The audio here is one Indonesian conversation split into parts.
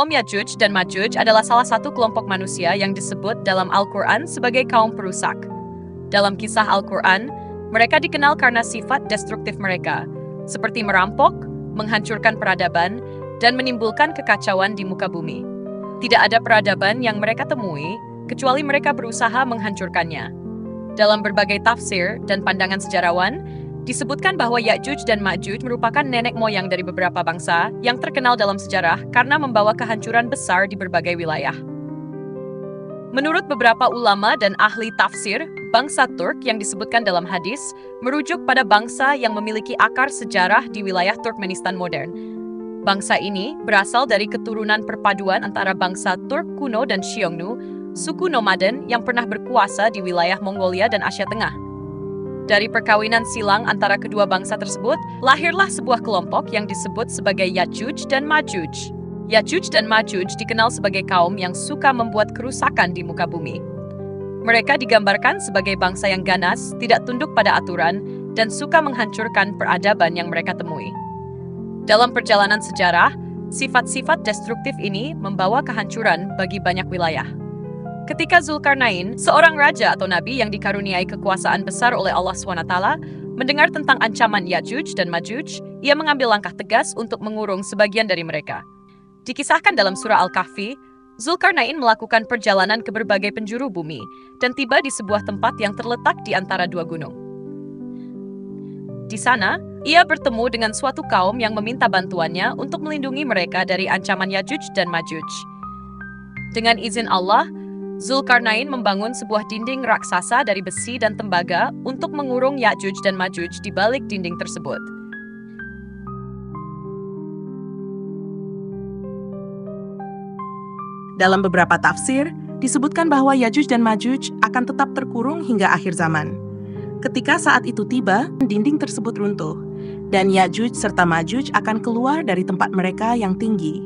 Kaum Ya'juj dan Ma'juj adalah salah satu kelompok manusia yang disebut dalam Al-Quran sebagai kaum perusak. Dalam kisah Al-Quran, mereka dikenal karena sifat destruktif mereka, seperti merampok, menghancurkan peradaban, dan menimbulkan kekacauan di muka bumi. Tidak ada peradaban yang mereka temui, kecuali mereka berusaha menghancurkannya. Dalam berbagai tafsir dan pandangan sejarawan, disebutkan bahwa Ya'juj dan Ma'juj merupakan nenek moyang dari beberapa bangsa yang terkenal dalam sejarah karena membawa kehancuran besar di berbagai wilayah. Menurut beberapa ulama dan ahli tafsir, bangsa Turk yang disebutkan dalam hadis merujuk pada bangsa yang memiliki akar sejarah di wilayah Turkmenistan modern. Bangsa ini berasal dari keturunan perpaduan antara bangsa Turk kuno dan Xiongnu, suku nomaden yang pernah berkuasa di wilayah Mongolia dan Asia Tengah. Dari perkawinan silang antara kedua bangsa tersebut, lahirlah sebuah kelompok yang disebut sebagai Ya'juj dan Ma'juj. Ya'juj dan Ma'juj dikenal sebagai kaum yang suka membuat kerusakan di muka bumi. Mereka digambarkan sebagai bangsa yang ganas, tidak tunduk pada aturan, dan suka menghancurkan peradaban yang mereka temui. Dalam perjalanan sejarah, sifat-sifat destruktif ini membawa kehancuran bagi banyak wilayah. Ketika Zulkarnain, seorang raja atau nabi yang dikaruniai kekuasaan besar oleh Allah SWT, mendengar tentang ancaman Ya'juj dan Ma'juj, ia mengambil langkah tegas untuk mengurung sebagian dari mereka. Dikisahkan dalam surah Al-Kahfi, Zulkarnain melakukan perjalanan ke berbagai penjuru bumi dan tiba di sebuah tempat yang terletak di antara dua gunung. Di sana, ia bertemu dengan suatu kaum yang meminta bantuannya untuk melindungi mereka dari ancaman Ya'juj dan Ma'juj. Dengan izin Allah, Zulkarnain membangun sebuah dinding raksasa dari besi dan tembaga untuk mengurung Ya'juj dan Ma'juj di balik dinding tersebut. Dalam beberapa tafsir, disebutkan bahwa Ya'juj dan Ma'juj akan tetap terkurung hingga akhir zaman. Ketika saat itu tiba, dinding tersebut runtuh, dan Ya'juj serta Ma'juj akan keluar dari tempat mereka yang tinggi.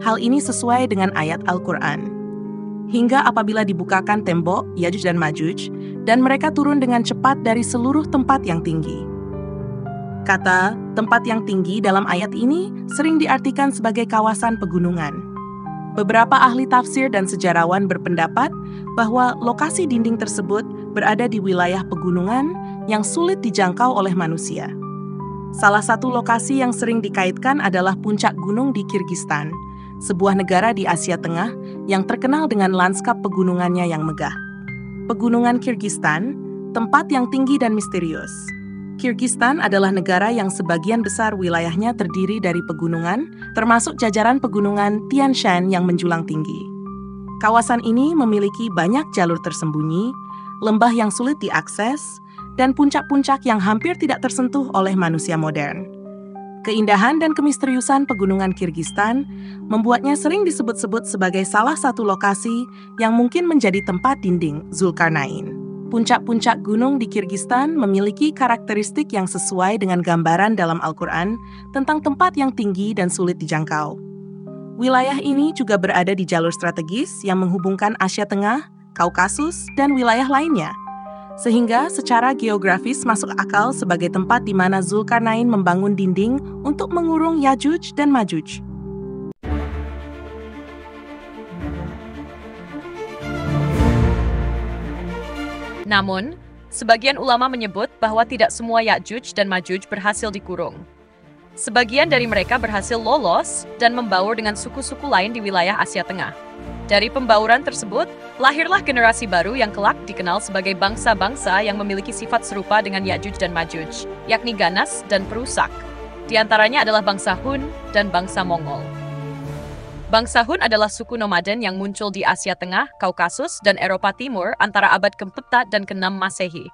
Hal ini sesuai dengan ayat Al-Quran. Hingga apabila dibukakan tembok Ya'juj dan Ma'juj, dan mereka turun dengan cepat dari seluruh tempat yang tinggi. Kata tempat yang tinggi dalam ayat ini sering diartikan sebagai kawasan pegunungan. Beberapa ahli tafsir dan sejarawan berpendapat bahwa lokasi dinding tersebut berada di wilayah pegunungan yang sulit dijangkau oleh manusia. Salah satu lokasi yang sering dikaitkan adalah puncak gunung di Kirgistan, sebuah negara di Asia Tengah yang terkenal dengan lanskap pegunungannya yang megah. Pegunungan Kirgistan, tempat yang tinggi dan misterius. Kirgistan adalah negara yang sebagian besar wilayahnya terdiri dari pegunungan, termasuk jajaran pegunungan Tian Shan yang menjulang tinggi. Kawasan ini memiliki banyak jalur tersembunyi, lembah yang sulit diakses, dan puncak-puncak yang hampir tidak tersentuh oleh manusia modern. Keindahan dan kemisteriusan pegunungan Kirgistan membuatnya sering disebut-sebut sebagai salah satu lokasi yang mungkin menjadi tempat dinding Zulkarnain. Puncak-puncak gunung di Kirgistan memiliki karakteristik yang sesuai dengan gambaran dalam Al-Quran tentang tempat yang tinggi dan sulit dijangkau. Wilayah ini juga berada di jalur strategis yang menghubungkan Asia Tengah, Kaukasus, dan wilayah lainnya. Sehingga secara geografis masuk akal sebagai tempat di mana Zulkarnain membangun dinding untuk mengurung Ya'juj dan Ma'juj. Namun, sebagian ulama menyebut bahwa tidak semua Ya'juj dan Ma'juj berhasil dikurung. Sebagian dari mereka berhasil lolos dan membaur dengan suku-suku lain di wilayah Asia Tengah. Dari pembauran tersebut, lahirlah generasi baru yang kelak dikenal sebagai bangsa-bangsa yang memiliki sifat serupa dengan Ya'juj dan Ma'juj, yakni ganas dan perusak. Di antaranya adalah bangsa Hun dan bangsa Mongol. Bangsa Hun adalah suku nomaden yang muncul di Asia Tengah, Kaukasus, dan Eropa Timur antara abad ke-4 dan ke-6 Masehi.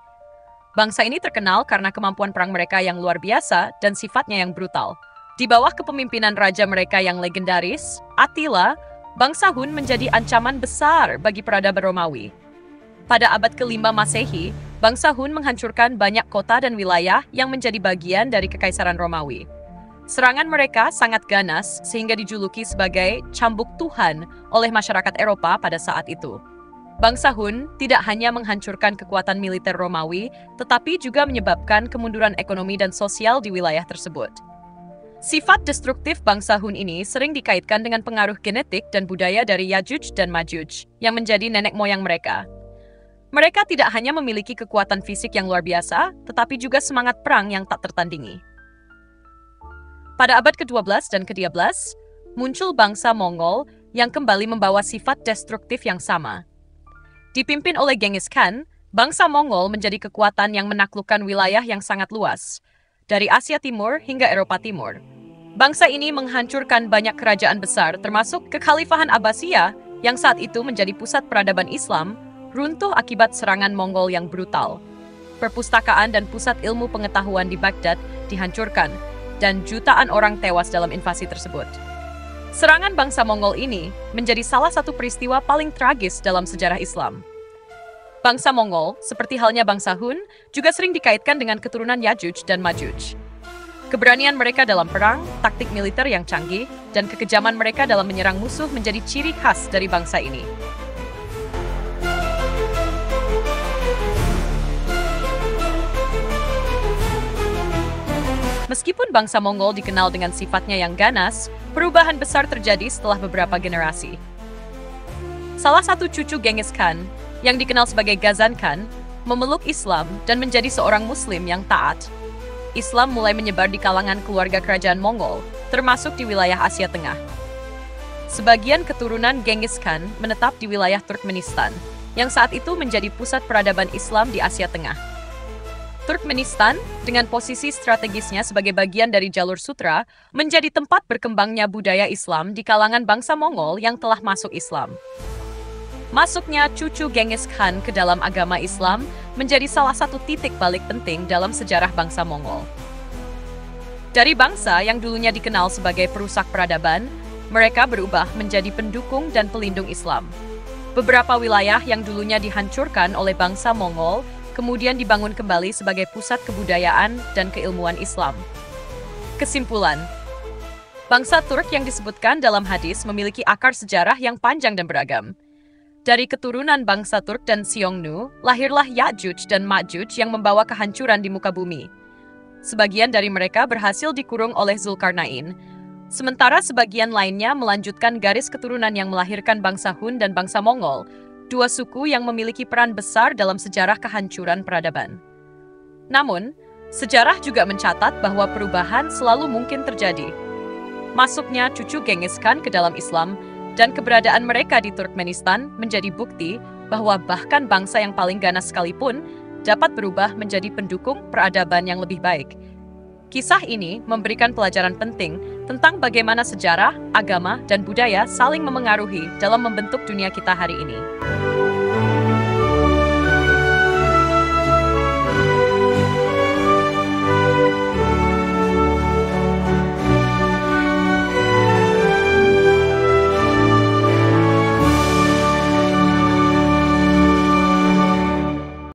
Bangsa ini terkenal karena kemampuan perang mereka yang luar biasa dan sifatnya yang brutal. Di bawah kepemimpinan raja mereka yang legendaris, Attila, bangsa Hun menjadi ancaman besar bagi peradaban Romawi. Pada abad ke-5 Masehi, bangsa Hun menghancurkan banyak kota dan wilayah yang menjadi bagian dari Kekaisaran Romawi. Serangan mereka sangat ganas sehingga dijuluki sebagai cambuk Tuhan oleh masyarakat Eropa pada saat itu. Bangsa Hun tidak hanya menghancurkan kekuatan militer Romawi, tetapi juga menyebabkan kemunduran ekonomi dan sosial di wilayah tersebut. Sifat destruktif bangsa Hun ini sering dikaitkan dengan pengaruh genetik dan budaya dari Yajuj dan Majuj yang menjadi nenek moyang mereka. Mereka tidak hanya memiliki kekuatan fisik yang luar biasa, tetapi juga semangat perang yang tak tertandingi. Pada abad ke-12 dan ke-13, muncul bangsa Mongol yang kembali membawa sifat destruktif yang sama. Dipimpin oleh Genghis Khan, bangsa Mongol menjadi kekuatan yang menaklukkan wilayah yang sangat luas, dari Asia Timur hingga Eropa Timur. Bangsa ini menghancurkan banyak kerajaan besar, termasuk Kekhalifahan Abbasiyah yang saat itu menjadi pusat peradaban Islam, runtuh akibat serangan Mongol yang brutal. Perpustakaan dan pusat ilmu pengetahuan di Baghdad dihancurkan, dan jutaan orang tewas dalam invasi tersebut. Serangan bangsa Mongol ini menjadi salah satu peristiwa paling tragis dalam sejarah Islam. Bangsa Mongol, seperti halnya bangsa Hun, juga sering dikaitkan dengan keturunan Yajuj dan Majuj. Keberanian mereka dalam perang, taktik militer yang canggih, dan kekejaman mereka dalam menyerang musuh menjadi ciri khas dari bangsa ini. Meskipun bangsa Mongol dikenal dengan sifatnya yang ganas, perubahan besar terjadi setelah beberapa generasi. Salah satu cucu Genghis Khan, yang dikenal sebagai Ghazan Khan, memeluk Islam dan menjadi seorang Muslim yang taat. Islam mulai menyebar di kalangan keluarga kerajaan Mongol, termasuk di wilayah Asia Tengah. Sebagian keturunan Genghis Khan menetap di wilayah Turkmenistan, yang saat itu menjadi pusat peradaban Islam di Asia Tengah. Turkmenistan, dengan posisi strategisnya sebagai bagian dari jalur sutra, menjadi tempat berkembangnya budaya Islam di kalangan bangsa Mongol yang telah masuk Islam. Masuknya cucu Genghis Khan ke dalam agama Islam menjadi salah satu titik balik penting dalam sejarah bangsa Mongol. Dari bangsa yang dulunya dikenal sebagai perusak peradaban, mereka berubah menjadi pendukung dan pelindung Islam. Beberapa wilayah yang dulunya dihancurkan oleh bangsa Mongol kemudian dibangun kembali sebagai pusat kebudayaan dan keilmuan Islam. Kesimpulan, bangsa Turk yang disebutkan dalam hadis memiliki akar sejarah yang panjang dan beragam. Dari keturunan bangsa Turk dan Xiongnu, lahirlah Yajuj dan Majuj yang membawa kehancuran di muka bumi. Sebagian dari mereka berhasil dikurung oleh Zulkarnain, sementara sebagian lainnya melanjutkan garis keturunan yang melahirkan bangsa Hun dan bangsa Mongol, dua suku yang memiliki peran besar dalam sejarah kehancuran peradaban. Namun, sejarah juga mencatat bahwa perubahan selalu mungkin terjadi. Masuknya cucu Genghis Khan ke dalam Islam dan keberadaan mereka di Turkmenistan menjadi bukti bahwa bahkan bangsa yang paling ganas sekalipun dapat berubah menjadi pendukung peradaban yang lebih baik. Kisah ini memberikan pelajaran penting tentang bagaimana sejarah, agama, dan budaya saling memengaruhi dalam membentuk dunia kita hari ini.